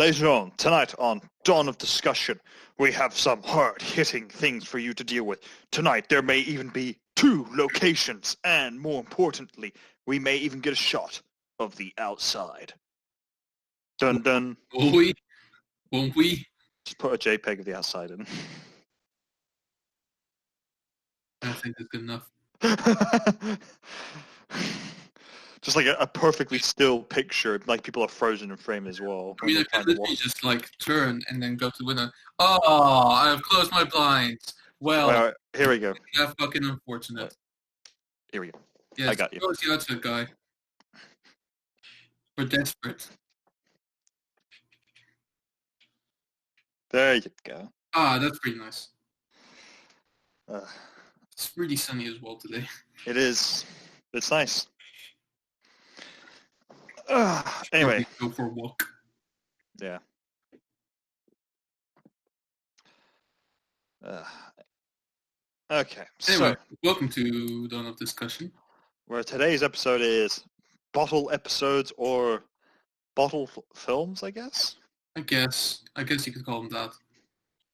Later on, tonight on Dawn of Discussion, we have some hard-hitting things for you to deal with. Tonight, there may even be 2 locations, and more importantly, we may even get a shot of the outside. Dun dun. Will we? Won't we? Just put a JPEG of the outside in. I think that's good enough. Just like a perfectly still picture, like people are frozen in frame as well. I mean, I could literally just like turn and then go to the window. Oh, I've closed my blinds. Well, Alright, here we go. that's fucking unfortunate. Here we go. Yes, I got you. Go the outside guy. We're desperate. There you go. Ah, that's pretty nice. Uh, It's really sunny as well today. it is. It's nice. Anyway. Go for a walk. Yeah. Okay. Anyway, So, welcome to Dawn of Discussion. where today's episode is bottle episodes or bottle films, I guess? I guess you could call them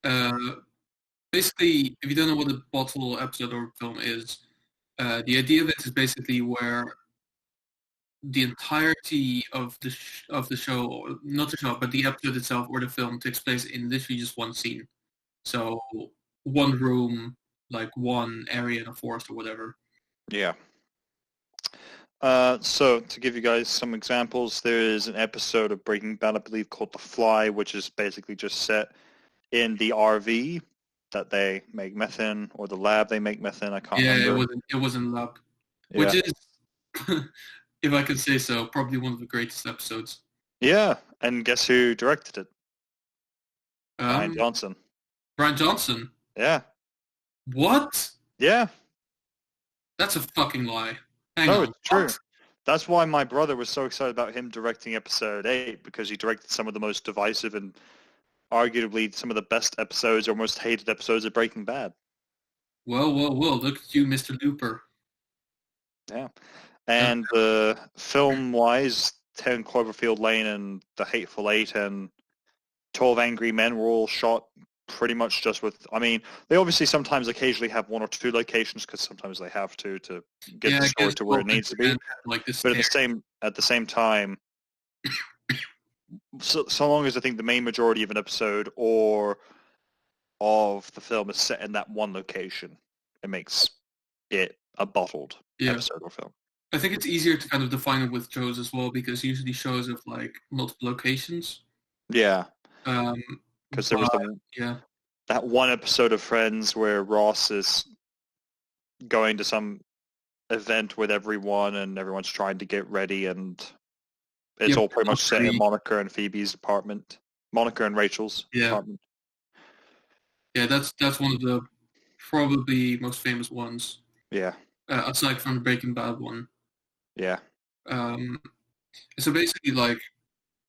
that. Basically, if you don't know what a bottle episode or film is, the idea of it is basically where the entirety of the show, or not the show, but the episode itself or the film takes place in literally just one scene. So one room, like one area in a forest or whatever. Yeah. So to give you guys some examples, there is an episode of Breaking Bad, I believe, called The Fly, which is basically just set in the RV that they make meth in, or the lab they make meth in. I can't remember. It was in lab, Yeah. which is, if I could say so, probably one of the greatest episodes. Yeah, and guess who directed it? Ryan Um, Johnson. Brian Johnson. Yeah. What? Yeah. That's a fucking lie. Hang No, on. it's true. What? That's why my brother was so excited about him directing episode 8, because he directed some of the most divisive and arguably some of the best episodes or most hated episodes of Breaking Bad. Well, look at you, Mr. Looper. Yeah. And film-wise, 10 Cloverfield Lane and The Hateful Eight and 12 Angry Men were all shot pretty much just with, I mean, they obviously sometimes occasionally have 1 or 2 locations because sometimes they have to get the story to where it needs to be. Like this, But at the same time, so long as I think the main majority of an episode or of the film is set in that one location, it makes it a bottled episode or film. I think it's easier to kind of define it with shows as well, because usually shows have like multiple locations. Yeah. Because there was that one episode of Friends where Ross is going to some event with everyone and everyone's trying to get ready, and it's all pretty much set in Monica and Phoebe's apartment. Monica and Rachel's apartment. Yeah, that's one of the probably most famous ones. Yeah. Aside from the Breaking Bad one. Yeah. So basically, like,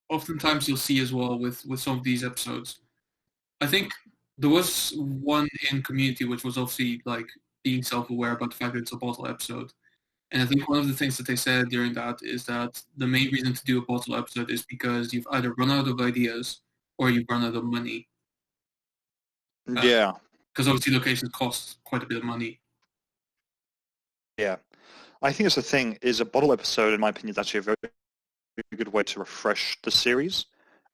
oftentimes you'll see as well with some of these episodes, I think there was one in Community which was obviously like being self-aware about the fact that it's a bottle episode. And I think one of the things that they said during that is that the main reason to do a bottle episode is because you've either run out of ideas or you've run out of money. Yeah. Because obviously locations cost quite a bit of money. Yeah. I think that's the thing, is a bottle episode, in my opinion, is actually a very good way to refresh the series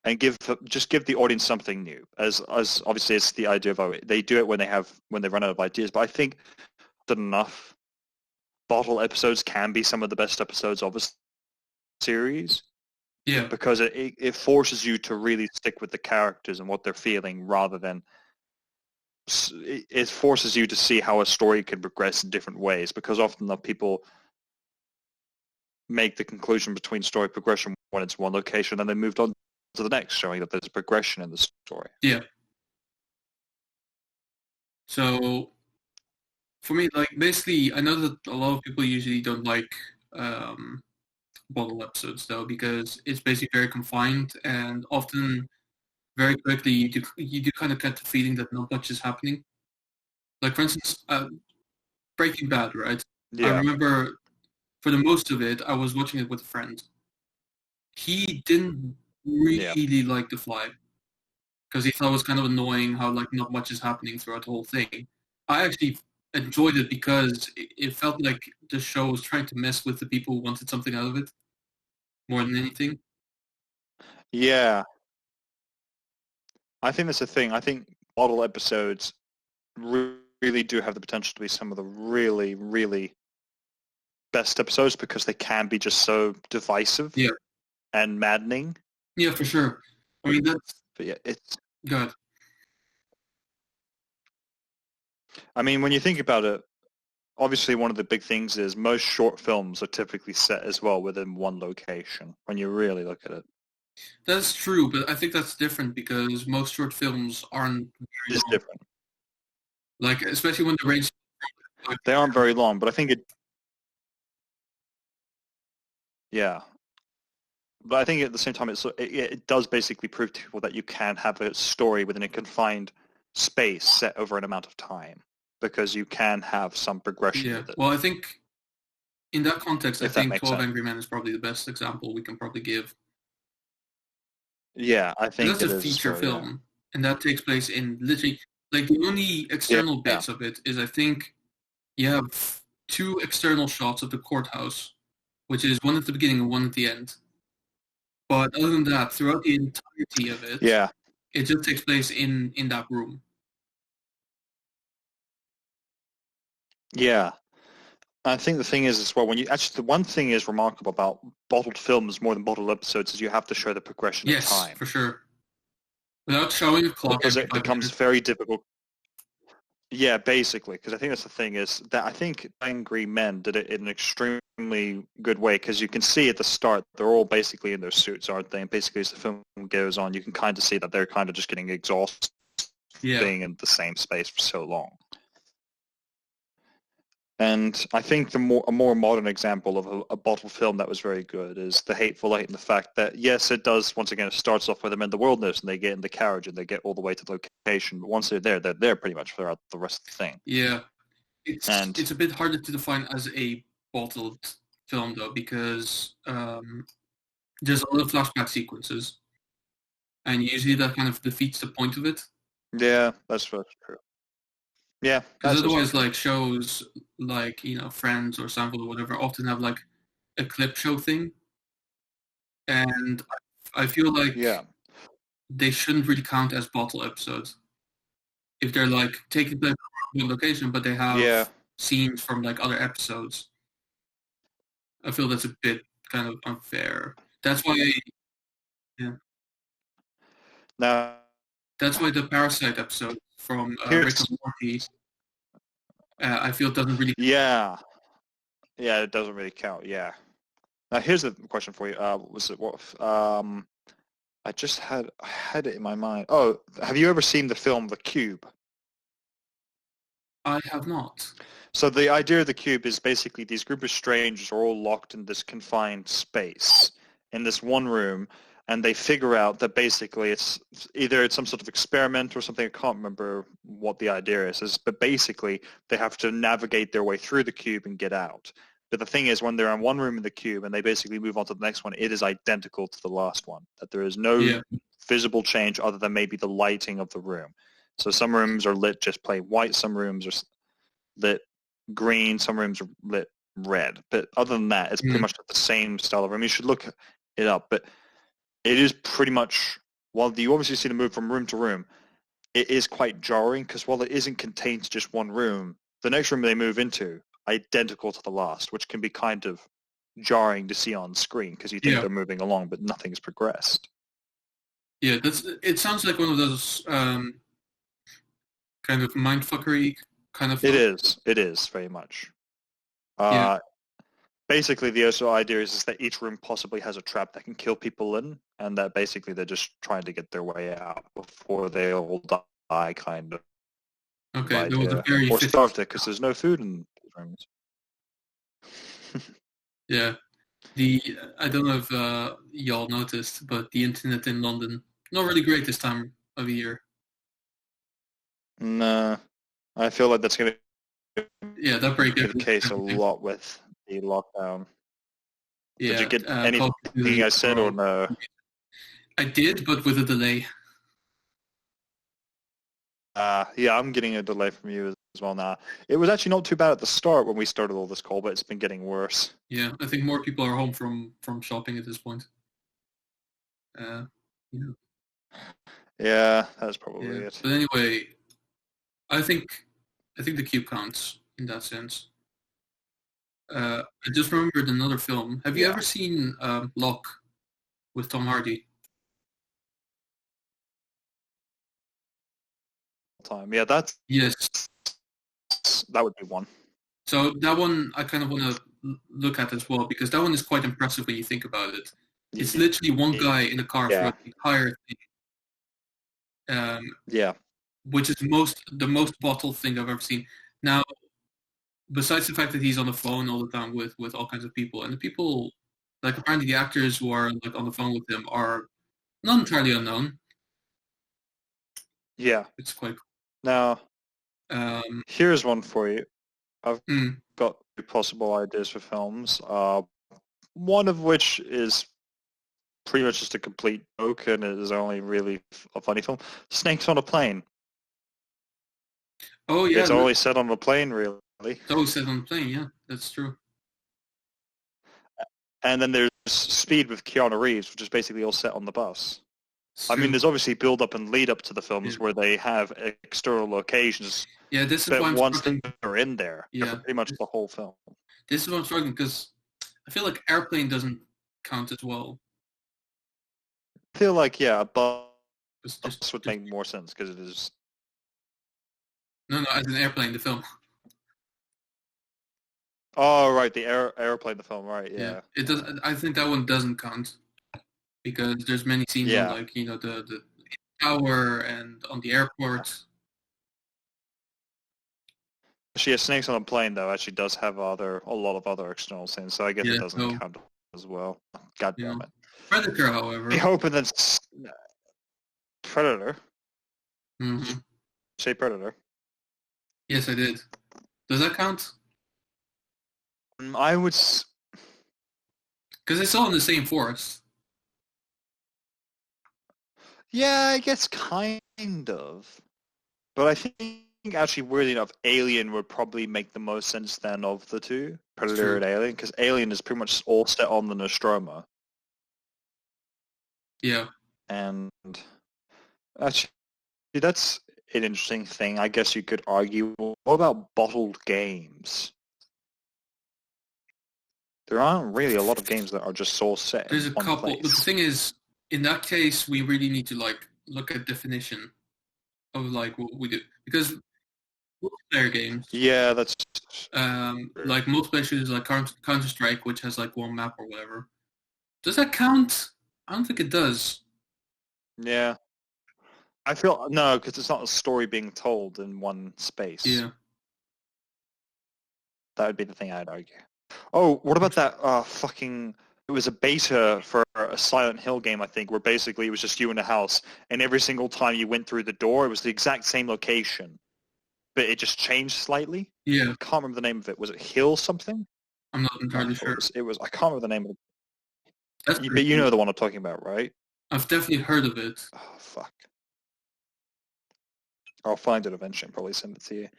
and give the audience something new. As obviously it's the idea of, they do it when they run out of ideas, but I think that enough bottle episodes can be some of the best episodes of a series. Yeah. Because it forces you to really stick with the characters and what they're feeling, rather than it forces you to see how a story can progress in different ways, because often the people make the conclusion between story progression when it's one location and they moved on to the next, showing that there's progression in the story. Yeah. So for me, like, basically, I know that a lot of people usually don't like bottle episodes though, because it's basically very confined, and often very quickly you do kind of get the feeling that not much is happening. Like, for instance, Breaking Bad, right? Yeah. I remember for the most of it, I was watching it with a friend. He didn't really liked The Fly because he thought it was kind of annoying how like not much is happening throughout the whole thing. I actually enjoyed it because it felt like the show was trying to mess with the people who wanted something out of it more than anything. Yeah, I think that's the thing. I think bottle episodes really do have the potential to be some of the really, really best episodes because they can be just so divisive Yeah, and maddening. yeah, for sure. I mean that's But yeah, it's. good. I mean, when you think about it, obviously one of the big things is most short films are typically set as well within one location. When you really look at it, That's true, but I think that's different because most short films aren't very it's long. different. Like especially when the range. Like, They aren't very long, but I think it. Yeah, but I think at the same time, it does basically prove to people that you can have a story within a confined space set over an amount of time because you can have some progression yeah. with it, Well, I think in that context, I if that think makes 12 sense. Angry Men is probably the best example we can probably give. Yeah, I And think that's a it is as feature well. Yeah. film, and that takes place in literally like the only external Yeah. bits of it is I think you have two external shots of the courthouse, which is one at the beginning and one at the end. But other than that, throughout the entirety of it, Yeah. it just takes place in that room. Yeah. I think the thing is as well, when you actually, the one thing is remarkable about bottled films more than bottled episodes is you have to show the progression of Yes, time for sure. Without showing a clock because every it five becomes minutes. very difficult. Yeah, basically, because I think that's the thing is that I think Angry Men did it in an extremely good way because you can see at the start they're all basically in their suits, aren't they? And basically, as the film goes on, you can kind of see that they're kind of just getting exhausted Yeah. being in the same space for so long. And I think a more modern example of a bottle film that was very good is The Hateful Eight, and the fact that, yes, it does, once again, it starts off with them in the wilderness and they get in the carriage and they get all the way to the location. But once they're there pretty much throughout the rest of the thing. Yeah. And It's a bit harder to define as a bottled film though because there's a lot of flashback sequences, and usually that kind of defeats the point of it. yeah, that's true. Yeah, Because that's also otherwise, true. like shows like Friends or Seinfeld or whatever often have like a clip show thing, and I feel like Yeah, they shouldn't really count as bottle episodes if they're like taking place in one location, but they have yeah. scenes from like other episodes. I feel that's a bit kind of unfair. That's why, yeah, Now, that's why the Parasite episode from Rick here's, and Morty, I feel doesn't really. yeah, yeah, it doesn't really count. Yeah. Now, here's the question for you. Was it what? I had it in my mind. Oh, have you ever seen the film The Cube? I have not. So the idea of the cube is basically these group of strangers are all locked in this confined space in this one room, and they figure out that basically it's either it's some sort of experiment or something. I can't remember what the idea is, but basically they have to navigate their way through the cube and get out. But the thing is, when they're in one room in the cube and they basically move on to the next one, it is identical to the last one. That there is no Yeah, visible change other than maybe the lighting of the room. So some rooms are lit just plain white, some rooms are lit green, some rooms are lit red. But other than that, it's pretty mm, much the same style of room. You should look it up, but it is pretty much, while you obviously see the move from room to room, it is quite jarring because while it isn't contained to just one room, the next room they move into, identical to the last, which can be kind of jarring to see on screen because you think yeah, they're moving along, but nothing's progressed. yeah. That's. It sounds like one of those kind of mindfuckery kind of It film. is. It is very much. Yeah, Uh, Basically, the also idea is that each room possibly has a trap that can kill people in, and that basically they're just trying to get their way out before they all die, kind of okay. That was a idea, very or fitting. starve there because there's no food in these rooms. Yeah. The I don't know if y'all noticed, but the internet in London not really great this time of year. Nah, I feel like that's going to Yeah, that break be the case a everything. lot with the lockdown. Did you Yeah, get Call of anything Duty I said or or no? I did, but with a delay. Yeah, I'm getting a delay from you as well now. It was actually not too bad at the start when we started all this call, but it's been getting worse. Yeah, I think more people are home from shopping at this point. Uh, yeah, Yeah, that's probably yeah. it. But anyway, I think I think the cube counts in that sense. I just remembered another film. Have you Yeah, ever seen Locke with Tom Hardy? time. Yeah, that's Yes. that would be one. So that one I kind of want to look at as well because that one is quite impressive when you think about it. It's literally one guy in a car Yeah, for the entire thing, yeah, which is the most bottled thing I've ever seen. Now, besides the fact that he's on the phone all the time with all kinds of people, and the people, like apparently the actors who are like on the phone with him are not entirely unknown. yeah. It's quite Now, cool. here's one for you. I've Mm. got two possible ideas for films. One of which is pretty much just a complete joke and it is only really a funny film. Snakes on a Plane. Oh yeah, It's only set on a plane, really. it's always said on the plane. Yeah, that's true. And then there's Speed with Keanu Reeves, which is basically all set on the bus. It's I mean, true. there's obviously build up and lead up to the films Yeah. where they have external locations, Yeah, this is but why I'm once struggling. they're in there, they're Yeah, pretty much the whole film. this is why I'm struggling because I feel like airplane doesn't count as well. I feel like, yeah, a bus It's would just make more sense because it is. no, as an airplane, the film. Oh, right, the airplane, the film, right? Yeah, Yeah, it does. I think that one doesn't count because there's many scenes on yeah. like the tower and on the airport. Actually, yeah, Snakes on a Plane though actually does have a lot of other external scenes, so I guess it Yeah, doesn't so count as well. God you damn know, it! Predator, I however. hoping that Predator. Hmm. Say Predator. Yes, I did. Does that count? I would. Because it's all in the same forest. Yeah, I guess kind of. But I think actually, weirdly enough, Alien would probably make the most sense then of the two, It's Predator true. and Alien, because Alien is pretty much all set on the Nostromo. Yeah. And actually, that's an interesting thing. I guess you could argue, what about bottled games? There aren't really a lot of games that are just all set There's in a one couple, but the place. thing is, in that case, we really need to like look at definition of like what we do because multiplayer games, Yeah, that's true. like multiplayer shooters like Counter Strike, which has like one map or whatever. Does that count? I don't think it does. Yeah. I feel, no, because it's not a story being told in one space. Yeah. That would be the thing I'd argue. Oh, what about that fucking... It was a beta for a Silent Hill game, I think, where basically it was just you in a house, and every single time you went through the door, it was the exact same location, but it just changed slightly. Yeah. I can't remember the name of it. Was it Hill something? I'm not Oh, entirely sure. it was. I can't remember the name of That's it. pretty But you cool. know the one I'm talking about, right? I've definitely heard of it. Oh, fuck. I'll find it eventually and probably send it to you.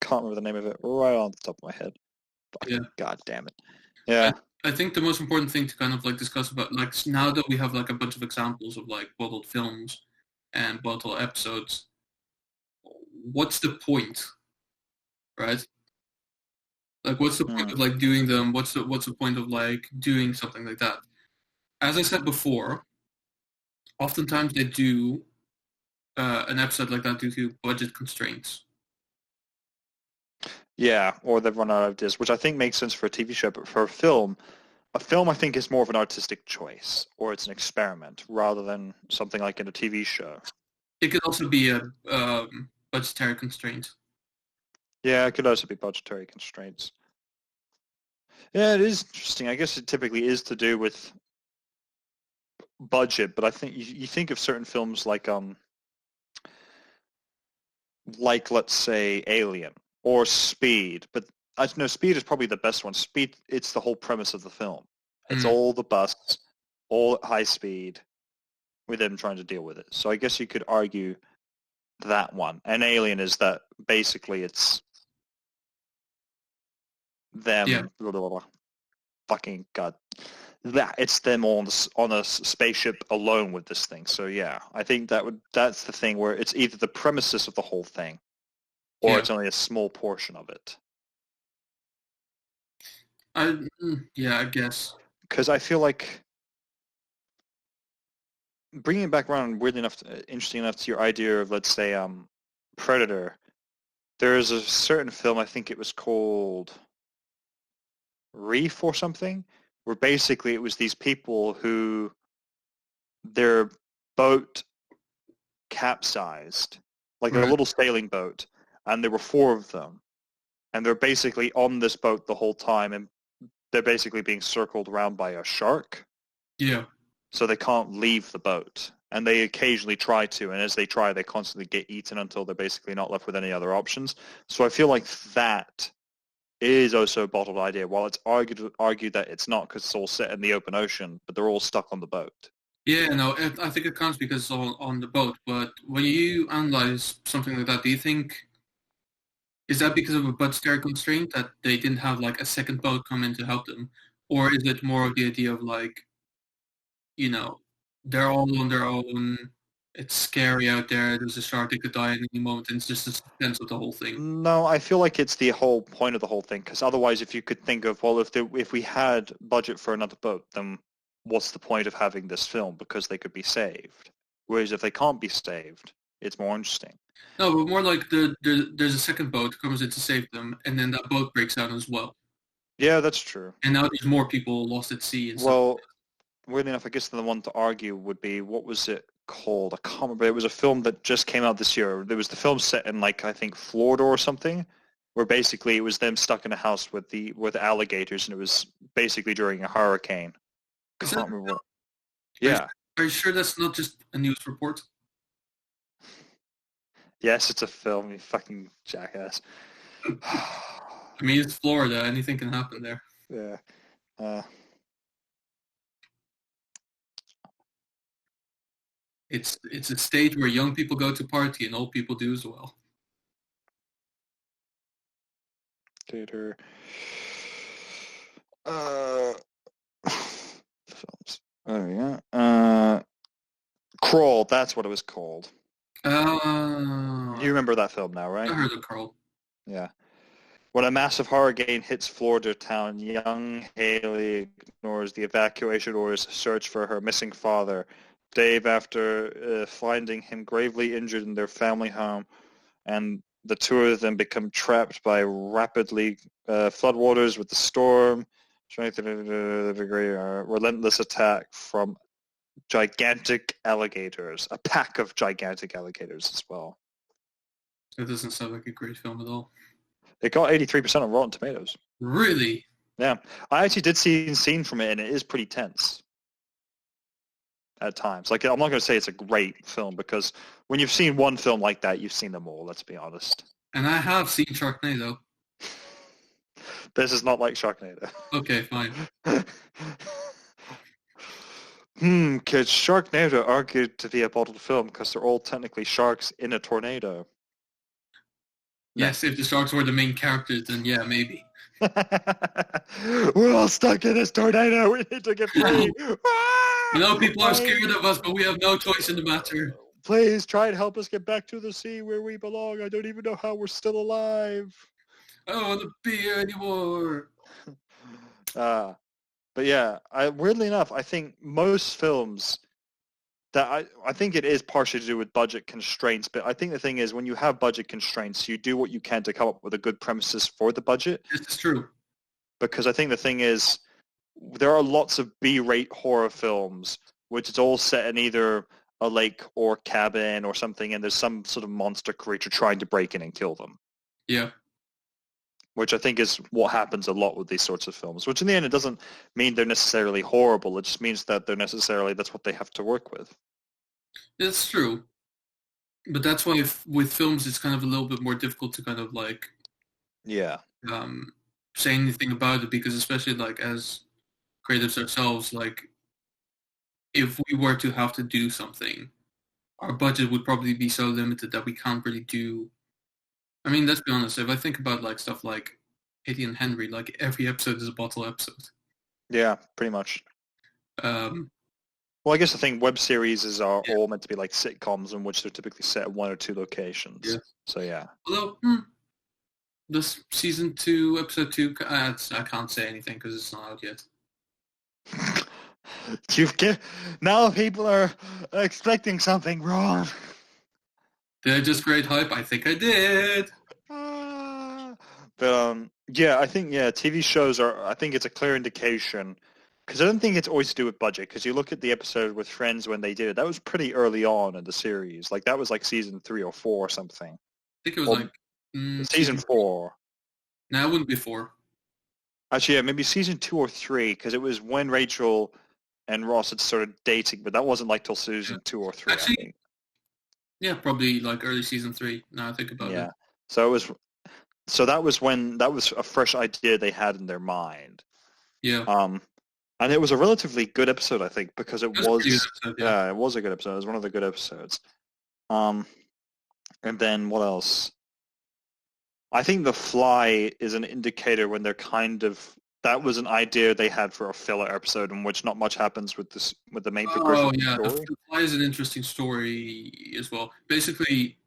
Can't remember the name of it right on the top of my head. Fuck. Yeah. God damn it. I, Yeah. I think the most important thing to kind of like discuss about like now that we have like a bunch of examples of like bottled films and bottled episodes, what's the point, right? Like, what's the point Mm. of like doing them? What's the point of like doing something like that? As I said before, oftentimes they do an episode like that due to budget constraints. Yeah, or they've run out of discs, which I think makes sense for a TV show, but for a film I think is more of an artistic choice, or it's an experiment, rather than something like in a TV show. It could also be a budgetary constraint. Yeah, it could also be budgetary constraints. Yeah, it is interesting. I guess it typically is to do with budget, but I think you think of certain films like let's say Alien or Speed, but I know Speed is probably the best one. Speed, it's the whole premise of the film. It's Mm, all the bus, all at high speed, with them trying to deal with it. So I guess you could argue that one. And Alien is that basically it's them. Yeah. Blah, blah, blah, fucking god. That it's them on a spaceship alone with this thing. So yeah, I think that's the thing where it's either the premises of the whole thing, or Yeah. it's only a small portion of it. I guess. Because I feel like bringing it back around, weirdly enough, interesting enough to your idea of, let's say, Predator. There's a certain film, I think it was called Reef or something, where basically it was these people who their boat capsized, like a Right. little sailing boat, and there were 4 of them, and they're basically on this boat the whole time, and they're basically being circled around by a shark, Yeah. so they can't leave the boat. And they occasionally try to, and as they try, they constantly get eaten until they're basically not left with any other options. So I feel like that is also a bottled idea. While it's argued that it's not because it's all set in the open ocean, but they're all stuck on the boat. Yeah, no, I think it counts because it's all on the boat. But when you analyze something like that, do you think is that because of a budgetary constraint that they didn't have like a second boat come in to help them, or is it more of the idea of like, you know, they're all on their own. It's scary out there. There's a shark that could die at any moment, and it's just the suspense of the whole thing. No, I feel like it's the whole point of the whole thing. Because otherwise, if you could think of, well, if we had budget for another boat, then what's the point of having this film? Because they could be saved. Whereas if they can't be saved, it's more interesting. No, but more like there's a second boat that comes in to save them, and then that boat breaks down as well. Yeah, that's true. And now there's more people lost at sea and stuff. Well, weirdly enough, I guess the one to argue would be, what was it called? I can't remember. It was a film that just came out this year. There was the film set in, like, I think Florida or something, where basically it was them stuck in a house with alligators, and it was basically during a hurricane. Is Can't that- remember what. Yeah. Are you sure that's not just a news report? Yes, it's a film, you fucking jackass. I mean, it's Florida. Anything can happen there. Yeah. It's a state where young people go to party and old people do as well. Theater. Films. Oh yeah. Crawl. That's what it was called. Oh, You remember that film now, right? I heard of Carl. Yeah. When a massive hurricane hits Florida town, young Haley ignores the evacuation orders to search for her missing father. Dave, after finding him gravely injured in their family home, and the 2 of them become trapped by rapidly floodwaters with the storm, trying to relentless attack from gigantic alligators, a pack of gigantic alligators as well. That doesn't sound like a great film at all. It got 83% on Rotten Tomatoes. Really? Yeah. I actually did see a scene from it, and it is pretty tense at times. Like, I'm not going to say it's a great film, because when you've seen one film like that, you've seen them all, let's be honest. And I have seen Sharknado. This is not like Sharknado. Okay, fine. Could Sharknado argued to be a bottled film because they're all technically sharks in a tornado? Yes, if the sharks were the main characters, then yeah, maybe. We're all stuck in this tornado. We need to get free. You know, people are scared of us, but we have no choice in the matter. Please try and help us get back to the sea where we belong. I don't even know how we're still alive. I don't want to be here anymore. But yeah, weirdly enough, I think most films that I think it is partially to do with budget constraints, but I think the thing is, when you have budget constraints, you do what you can to come up with a good premises for the budget. This is true. Because I think the thing is, there are lots of B-rate horror films, which is all set in either a lake or cabin or something, and there's some sort of monster creature trying to break in and kill them. Yeah. Which I think is what happens a lot with these sorts of films, which in the end, it doesn't mean they're necessarily horrible. It just means that that's what they have to work with. It's true. But that's why with films, it's kind of a little bit more difficult to kind of like Yeah. say anything about it, because especially like as creatives ourselves, like if we were to have to do something, our budget would probably be so limited that we can't really do. I mean, let's be honest. If I think about like stuff like Eddie and Henry, like every episode is a bottle episode. Yeah, pretty much. Um, Well, I guess the thing, web series are yeah, all meant to be like sitcoms in which they're typically set at one or two locations. yeah. So yeah. Although this season 2, episode 2, I can't say anything because it's not out yet. Now people are expecting something wrong. Did I just create hype? I think I did. But yeah, I think TV shows are. I think it's a clear indication because I don't think it's always to do with budget. Because you look at the episode with Friends when they did it, that was pretty early on in the series. Like that was like season 3 or 4 or something. I think it was Or like season 4. No, it wouldn't be 4. Actually, yeah, maybe season 2 or 3 because it was when Rachel and Ross had started dating, but that wasn't like till season 2 or 3. Actually, I think. yeah, probably like early season 3. Now I think about it. Yeah. So it was. So that was when that was a fresh idea they had in their mind. Yeah. And it was a relatively good episode, I think, because it was a pretty good episode, yeah. it was a good episode. It was one of the good episodes. And then what else? I think The Fly is an indicator when they're kind of that was an idea they had for a filler episode in which not much happens with the main progression Oh of the yeah, story. The Fly is an interesting story as well. Basically,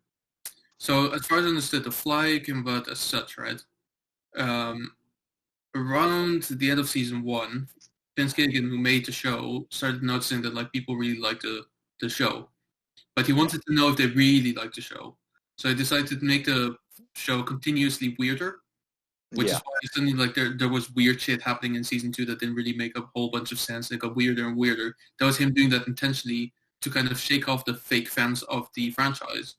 so as far as I understood, The Fly came about as such, right? Around the end of season 1, Vince Gilligan, who made the show, started noticing that like people really liked the show, but he wanted to know if they really liked the show. So he decided to make the show continuously weirder, which is Yeah. why suddenly like there was weird shit happening in season 2 that didn't really make a whole bunch of sense. It got weirder and weirder. That was him doing that intentionally to kind of shake off the fake fans of the franchise.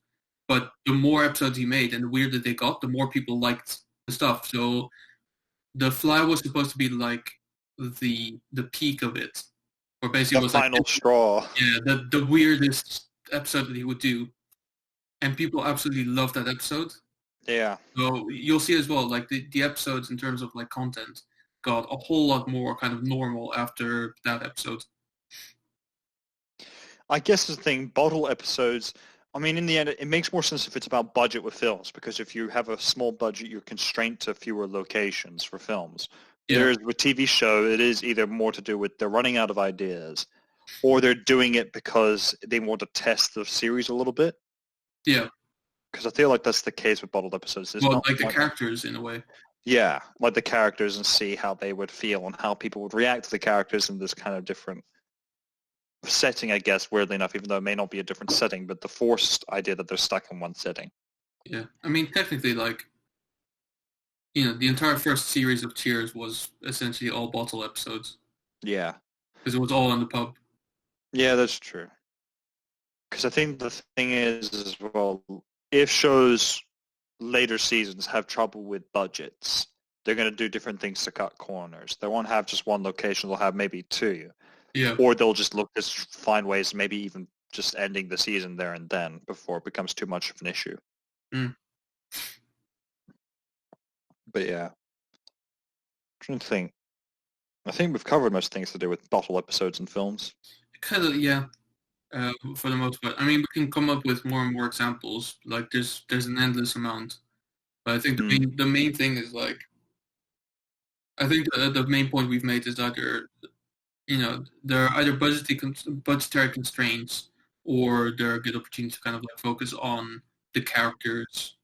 But the more episodes he made and the weirder they got, the more people liked the stuff. So The Fly was supposed to be like the peak of it, or basically The was like final straw. yeah the weirdest episode that he would do, and people absolutely loved that episode. Yeah. So you'll see as well, like the episodes in terms of like content got a whole lot more kind of normal after that episode. I guess the thing, bottle episodes, I mean, in the end, it makes more sense if it's about budget with films, because if you have a small budget, you're constrained to fewer locations for films. Yeah. Whereas with TV show, it is either more to do with they're running out of ideas, or they're doing it because they want to test the series a little bit. Yeah. Because I feel like that's the case with bottled episodes. There's Well, not like the much- characters in a way. Yeah, like the characters and see how they would feel and how people would react to the characters in this kind of different setting, I guess, weirdly enough, even though it may not be a different setting, but the forced idea that they're stuck in one setting. Yeah. I mean, technically, like, you know, the entire first series of Cheers was essentially all bottle episodes Yeah. because it was all in the pub. Yeah, that's true. Because I think the thing is, as well, if shows later seasons have trouble with budgets, they're going to do different things to cut corners. They won't have just one location. They'll have maybe two. Yeah. Or they'll just look to find ways, maybe even just ending the season there and then before it becomes too much of an issue. Mm. But yeah. I'm trying to think. I think we've covered most things to do with bottle episodes and films. Kind of, yeah. For the most part, I mean, we can come up with more and more examples. Like, there's an endless amount. But I think the main thing is like, I think the main point we've made is either, you know, there are either budgetary constraints, or there are good opportunities to kind of like focus on the characters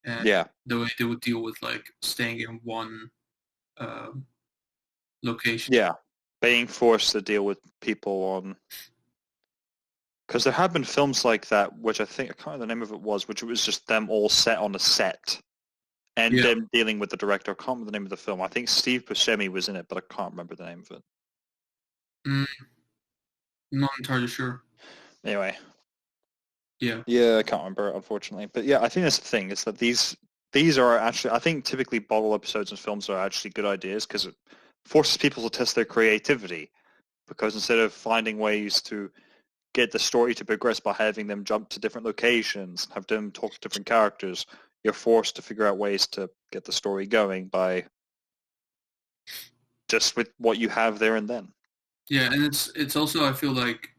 and Yeah. the way they would deal with like staying in one location. Yeah. Being forced to deal with people on... Because there have been films like that, which I think, I can't remember the name of it was, which it was just them all set on a set and them dealing with the director. I can't remember the name of the film. I think Steve Buscemi was in it, but I can't remember the name of it. Not entirely sure. Anyway. Yeah. Yeah, I can't remember it, unfortunately. But yeah, I think that's the thing, is that these are actually, I think typically bottle episodes and films are actually good ideas because it forces people to test their creativity. Because instead of finding ways to get the story to progress by having them jump to different locations, have them talk to different characters, you're forced to figure out ways to get the story going by just with what you have there and then. Yeah, and it's also I feel like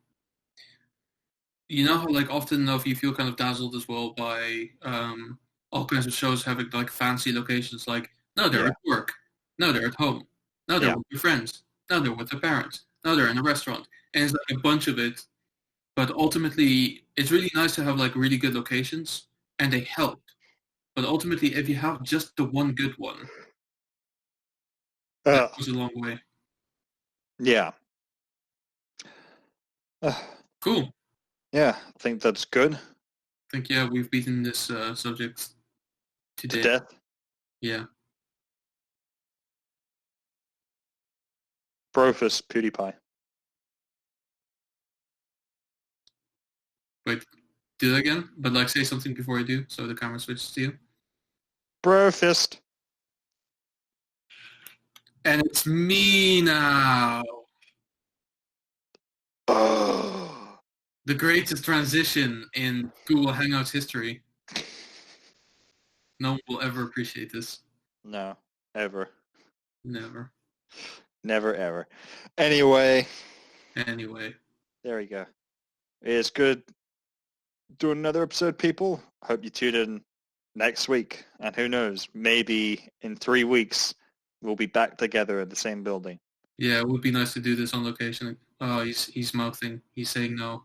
you know how like often enough you feel kind of dazzled as well by all kinds of shows having like fancy locations. Like no, they're Yeah, at work. No, they're at home. No, they're yeah, with their friends. No, they're with their parents. No, they're in a restaurant. And it's like a bunch of it. But ultimately, it's really nice to have like really good locations, and they help. But ultimately, if you have just the one good one, that uh, goes a long way. yeah, Cool. yeah. I think that's good. I think yeah, we've beaten this subject To today. death, Yeah. Brofist PewDiePie. Wait, do that again, but like say something before I do, so the camera switches to you. Brofist. And it's me now. Oh, The greatest transition in Google Hangouts history. No one will ever appreciate this. no, ever, Never. never, ever. Anyway, Anyway. there we go. It's good doing another episode, people. Hope you tune in next week. And who knows, maybe in 3 weeks, we'll be back together in the same building. Yeah, it would be nice to do this on location. Oh, he's mouthing. He's saying no.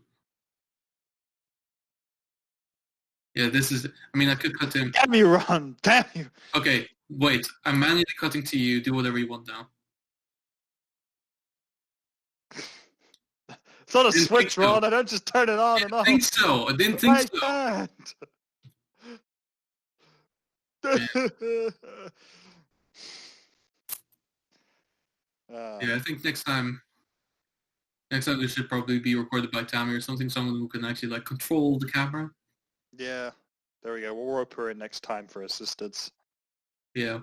Yeah, this is. I mean, I could cut to him. Damn you, Ron! Damn you! Okay, wait. I'm manually cutting to you. Do whatever you want now. It's not a Didn't think switch, so. Ron. I don't just turn it on and I off. think so. I didn't think I so. can't. Yeah, I think next time this should probably be recorded by Tammy or something. Someone who can actually like control the camera. yeah, there we go. We'll rope her in next time for assistance. Yeah.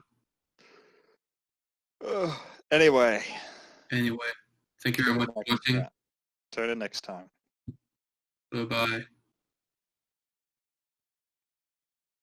Anyway, Anyway, thank you very much for watching. tune in next time. Bye bye.